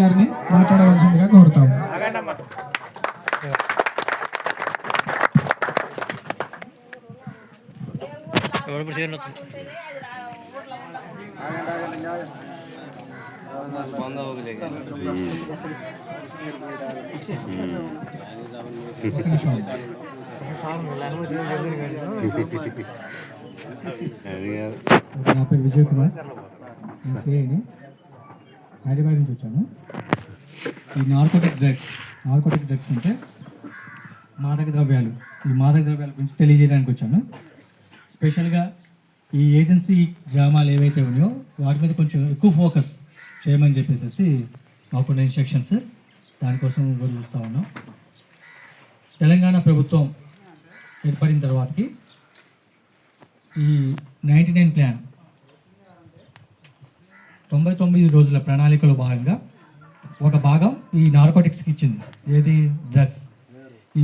గారిని మాట్లాడవలసిందిగా కోరుతాము. నా పేరు విజయ్ కుమార్, హైదరాబాద్ నుంచి వచ్చాను. ఈ నార్కోటిక్ డ్రగ్స్ అంటే మాదక ద్రవ్యాలు, ఈ మాదక ద్రవ్యాల గురించి తెలియజేయడానికి వచ్చాను. స్పెషల్గా ఈ ఏజెన్సీ గ్రామాలు ఏవైతే ఉన్నాయో వాటి మీద కొంచెం ఎక్కువ ఫోకస్ చేయమని చెప్పేసి మాకున్న ఇన్స్ట్రక్షన్స్, దానికోసం ఎదురు చూస్తూ ఉన్నాం. తెలంగాణ ప్రభుత్వం ఏర్పడిన తర్వాతకి ఈ 99 ప్లాన్ 99 రోజుల ప్రణాళికలో భాగంగా ఒక భాగం ఈ నార్కోటిక్స్కి ఇచ్చింది. ఏది? డ్రగ్స్.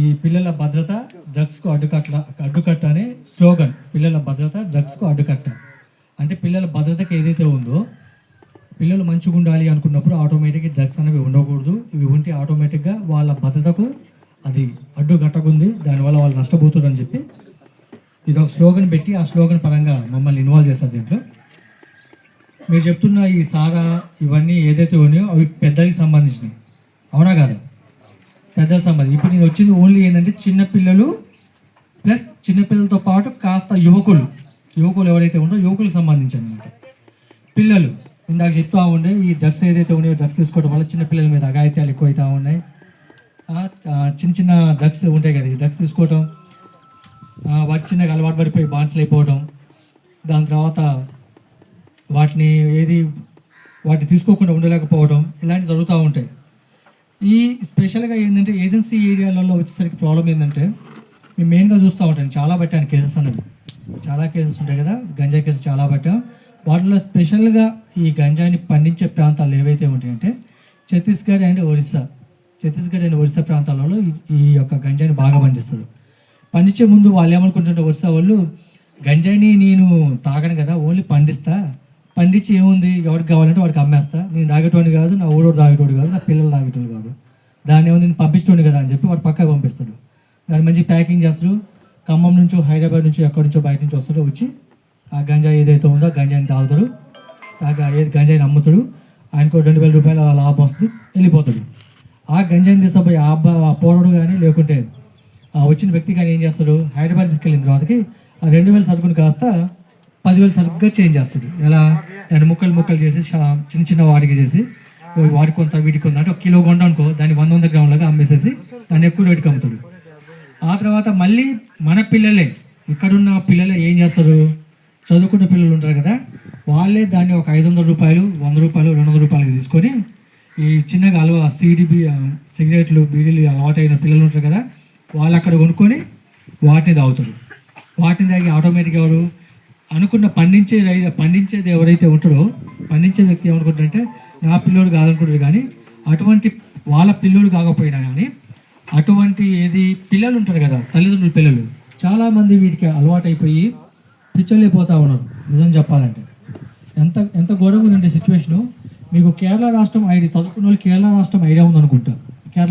ఈ పిల్లల భద్రత డ్రగ్స్కు అడ్డుకట్ట అనే స్లోగన్. పిల్లల భద్రత డ్రగ్స్కు అడ్డుకట్ట అంటే పిల్లల భద్రతకి ఏదైతే ఉందో, పిల్లలు మంచిగా ఉండాలి అనుకున్నప్పుడు ఆటోమేటిక్గా డ్రగ్స్ అనేవి ఉండకూడదు. ఇవి ఉంటే ఆటోమేటిక్గా వాళ్ళ భద్రతకు అది అడ్డుకట్టకుంది, దానివల్ల వాళ్ళు నష్టపోతారు అని చెప్పి ఇది ఒక స్లోగన్ పెట్టి ఆ స్లోగన్ పరంగా మమ్మల్ని ఇన్వాల్వ్ చేస్తారు దీంట్లో. మీరు చెప్తున్న ఈ సారా ఇవన్నీ ఏదైతే ఉన్నాయో అవి పెద్దలకి సంబంధించినవి, అవునా కాదా? పెద్దలకు సంబంధించి. ఇప్పుడు నేను వచ్చింది ఓన్లీ ఏంటంటే చిన్నపిల్లలు ప్లస్ చిన్నపిల్లలతో పాటు కాస్త యువకులు ఎవరైతే ఉంటారో యువకులకు సంబంధించి అనమాట. పిల్లలు ఇందాక చెప్తూ ఉండే ఈ డ్రగ్స్ ఏదైతే ఉన్నాయో డ్రగ్స్ తీసుకోవడం వల్ల చిన్నపిల్లల మీద అఘాయిత్యాలు ఎక్కువ అవుతూ ఉన్నాయి. చిన్న డ్రగ్స్ ఉంటాయి కదా, ఈ డ్రగ్స్ తీసుకోవటం వాటి చిన్నగా అలవాటు పడిపోయి బాన్సులు అయిపోవడం, దాని తర్వాత వాటిని తీసుకోకుండా ఉండలేకపోవడం, ఇలాంటివి జరుగుతూ ఉంటాయి. ఈ స్పెషల్గా ఏంటంటే ఏజెన్సీ ఏరియాలలో వచ్చేసరికి ప్రాబ్లం ఏంటంటే మేము మెయిన్గా చూస్తూ ఉంటాం, చాలా పెట్టాను కేసెస్ అనేవి, చాలా కేసెస్ ఉంటాయి కదా, గంజాయి కేసెస్ చాలా పెట్టాం. వాటిలో స్పెషల్గా ఈ గంజాయిని పండించే ప్రాంతాలు ఏవైతే ఉంటాయంటే ఛత్తీస్గఢ్ అండ్ ఒరిస్సా ప్రాంతాలలో ఈ యొక్క గంజాయిని బాగా పండిస్తారు. పండించే ముందు వాళ్ళు ఏమనుకుంటుంటే ఒరిస్సా వాళ్ళు, గంజాయిని నేను తాగను కదా, ఓన్లీ పండించి ఏముంది, ఎవరికి కావాలంటే వాడికి అమ్మేస్తా, నేను తాగేటోని కాదు, నా ఊరోడు తాగేటోడు కాదు, నా పిల్లలు తాగేటోడు కాదు, దాన్ని ఏముంది నేను పంపించోండి కదా అని చెప్పి వాడు పక్కకు పంపిస్తాడు. దాన్ని మంచి ప్యాకింగ్ చేస్తారు. ఖమ్మం నుంచో హైదరాబాద్ నుంచో ఎక్కడి నుంచో బయట నుంచి వస్తారో వచ్చి ఆ గంజాయి ఏదైతే ఉందో గంజాయిని తాగుతాడు, గంజాయిని అమ్ముతాడు, ఆయనకు 2000 రూపాయల లాభం వస్తుంది, వెళ్ళిపోతాడు. ఆ గంజాయిని తీసుకుపోయి ఆ పోరడు కానీ లేకుంటే ఆ వచ్చిన వ్యక్తి కానీ ఏం చేస్తాడు, హైదరాబాద్ తీసుకెళ్ళిన తర్వాతకి ఆ 2000 సరుకుని కాస్త 10,000 సరుకుగా చేంజ్ చేస్తాడు. ఎలా? దాన్ని ముక్కలు చేసి చిన్న వాటికి చేసి వాడికి కొంత వీటికి కొంత అంటే 1 కిలో కొండ అనుకో, దాన్ని 100 గ్రాములుగా అమ్మేసేసి దాన్ని ఎక్కువ రేటుకి అమ్ముతాడు. ఆ తర్వాత మళ్ళీ మన పిల్లలే, ఇక్కడున్న పిల్లలే ఏం చేస్తారు, చదువుకున్న పిల్లలు ఉంటారు కదా, వాళ్ళే దాన్ని ఒక 500 రూపాయలు, 100 రూపాయలు, 200 రూపాయలకి తీసుకొని ఈ చిన్నగా సిగరెట్లు బీడీలు అలవాటైన పిల్లలు ఉంటారు కదా, వాళ్ళు అక్కడ కొనుక్కొని వాటిని తాగుతారు. వాటిని తాగి ఆటోమేటిక్గా ఎవరు అనుకున్న పండించేది ఎవరైతే ఉంటారో పండించే వ్యక్తి ఏమనుకుంటారంటే నా పిల్లోడు కాదనుకుంటారు. కానీ అటువంటి వాళ్ళ పిల్లోడు కాకపోయినా కానీ అటువంటి పిల్లలు ఉంటారు కదా, తల్లిదండ్రుల పిల్లలు, చాలామంది వీటికి అలవాటు అయిపోయి పిచ్చోళ్ళైపోతూ ఉన్నారు. నిజం చెప్పాలంటే ఎంత ఘోరంగా ఉందంటే సిచ్యువేషను. మీకు కేరళ రాష్ట్రం చదువుకున్న వాళ్ళు కేరళ రాష్ట్రం ఐడియా ఉందనుకుంటా. కేరళ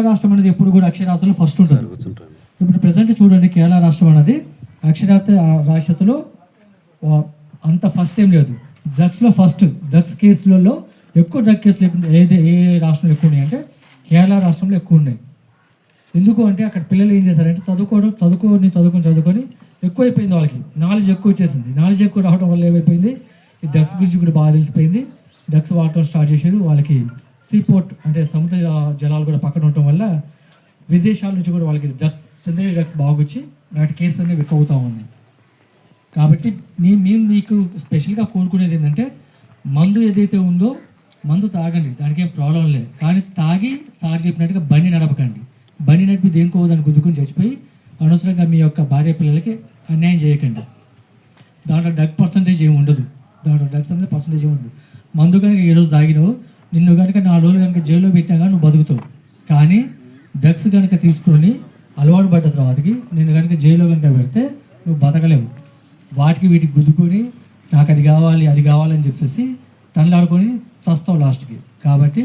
రాష్ట్రం అనేది ఎప్పుడు కూడా అక్షరాస్యతలో ఫస్ట్ ఉంటుంది. ఇప్పుడు ప్రజెంట్ చూడండి, కేరళ రాష్ట్రం అనేది రాష్ట్రతలో అంత ఫస్ట్ ఏం లేదు. డ్రగ్స్లో ఫస్ట్, డ్రగ్స్ కేసులలో ఎక్కువ డ్రగ్ కేసులు ఏ రాష్ట్రంలో ఎక్కువ ఉన్నాయి అంటే కేరళ రాష్ట్రంలో ఎక్కువ ఉన్నాయి. ఎందుకు అంటే అక్కడ పిల్లలు ఏం చేశారంటే చదువుకొని ఎక్కువైపోయింది, వాళ్ళకి నాలెడ్జ్ ఎక్కువ వచ్చేసింది. నాలెడ్జ్ ఎక్కువ రావడం వల్ల ఏమైపోయింది, ఈ డ్రగ్స్ గురించి కూడా బాగా తెలిసిపోయింది. డ్రగ్స్ వాడటం స్టార్ట్ చేశారు. వాళ్ళకి సీపోర్ట్ అంటే సముద్ర జలాలు కూడా పక్కన ఉండటం వల్ల విదేశాల నుంచి కూడా వాళ్ళకి సింథటిక్ డ్రగ్స్ బాగా వచ్చి వాటి కేసులు అనేవి ఎక్కువ అవుతూ ఉన్నాయి. కాబట్టి మేము మీకు స్పెషల్గా కోరుకునేది ఏంటంటే మందు ఏదైతే ఉందో మందు తాగండి, దానికి ఏం ప్రాబ్లం లేదు. కానీ తాగి సార్ చెప్పినట్టుగా బండి నడపకండి. బండి నడిపి దేనికో దాన్ని గుద్దుకుని చచ్చిపోయి అనవసరంగా మీ యొక్క భార్య పిల్లలకి అన్యాయం చేయకండి. దాంట్లో డ్రగ్స్ అనేది పర్సంటేజ్ ఉండదు. మందు కనుక ఈరోజు తాగినావు, నిన్ను కనుక 4 రోజులు కనుక జైల్లో పెట్టినా కానీ నువ్వు బతుకుతావు. కానీ డ్రగ్స్ కనుక తీసుకుని అలవాటు పడ్డ తర్వాతకి నేను కనుక జైల్లో కనుక పెడితే నువ్వు బతకలేవు. వీటికి గుద్దుకొని నాకు అది కావాలి అని చెప్పేసి తనలాడుకొని చస్తావు లాస్ట్కి. కాబట్టి